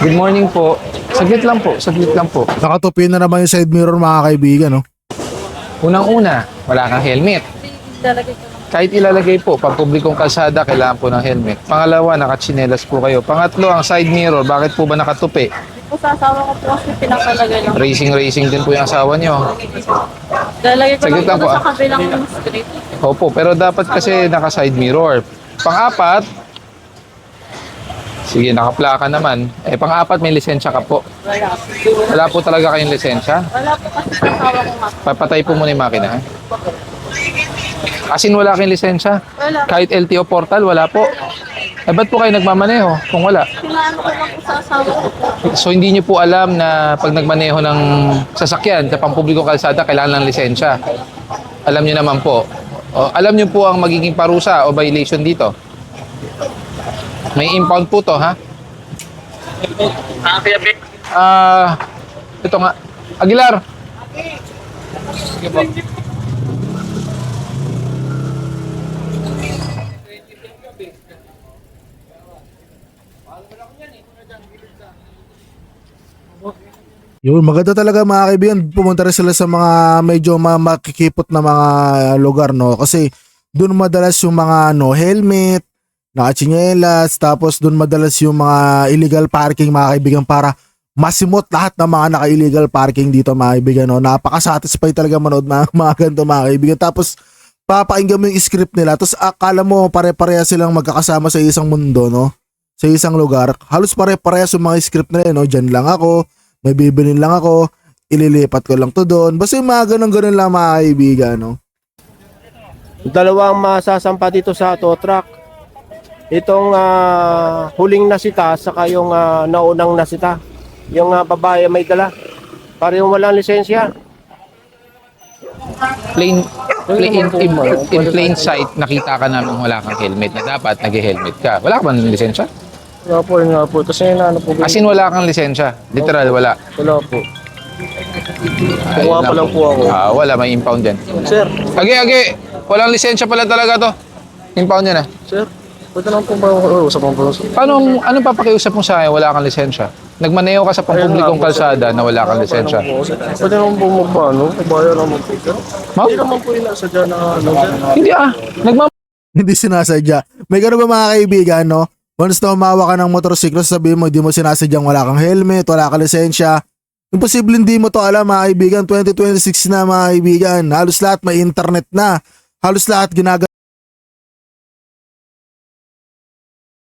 Good morning po. Saglit lang po, saglit lang po. Nakatupi na naman yung side mirror mga kaibigan, no? Unang-una, wala kang helmet. Kahit ilalagay po, pag publikong kalsada, kailangan po ng helmet. Pangalawa, nakatsinelas po kayo. Pangatlo, ang side mirror, bakit po ba nakatupi? Po sa asawa ko po kasi pinapalagay lang. Racing din po yung asawa nyo. Lalagay ko Saglit lang lang po po, sa kabilang street. Opo, pero dapat kasi naka-side mirror. Pang-apat, sige, nakaplaka naman. Pang-apat, may lisensya ka po. Wala. Wala po talaga kayong lisensya. Wala po kasi sa asawa ko nga. Papatay po muna yung makina. Asin wala kayong lisensya? Wala. Kahit LTO portal, wala po. Ba't po kayo nagmamaneho kung wala? Pinaano ko lang po sa asawa ko po. So hindi niyo po alam na pag nagmaneho ng sasakyan sa pampublikong kalsada, kailangan ng lisensya. Alam niyo naman po. O, alam niyo po ang magiging parusa o violation dito. May impound po to, ha? Ito nga. Aguilar! Sige po. Yun, maganda talaga mga kaibigan. Pumunta rin sila sa mga medyo makikipot na mga lugar, no? Kasi doon madalas yung mga no helmet, nakatsinelas, tapos doon madalas yung mga illegal parking mga kaibigan para masimot lahat ng mga naka-illegal parking dito mga kaibigan, no? Napaka-satisfy talaga manood mga ganito mga kaibigan. Tapos papakinggan mo yung script nila, tapos akala mo pare-pareha silang magkakasama sa isang mundo, no? Sa isang lugar. Halos pare-parehas yung mga script nila, no? Diyan lang ako, may bibilin lang ako, ililipat ko lang to doon. Basta yung mga ganun-ganun lang mga kaibigan, no? Dalawang masasampa dito sa tow truck. Itong huling nasita saka yung naunang nasita. Yung babae may dala. Parang walang lisensya. In plain sight, nakita ka namin wala kang helmet na dapat nag-helmet ka. Wala ka ba ng lisensya? Nga po, nga po. Kasi ano po. Asin wala kang lisensya. Literal, wala. Wala po. Ayun Kuha pa lang po ako. Wala, may impound yan. Sir, Agi, walang lisensya pala talaga to. Impound yan sir. Pwede lang po ba usapan po? Anong papakiusap mo sa akin wala kang lisensya? Nagmaneho ka sa pampublikong kalsada na wala kang lisensya. Pwede lang po magpaano? Kabayan lang po. Ma'am? Hindi naman po inasadya na ano. Hindi Hindi sinasadya. May ganun ba mga kaibigan, no? Once na humawa ka ng motorsiklo, sabihin mo, hindi mo sinasadyang wala kang helmet, wala kang lisensya. Imposible hindi mo to alam mga kaibigan. 2026 na mga kaibigan. Halos lahat may internet na. Halos lahat ginagawa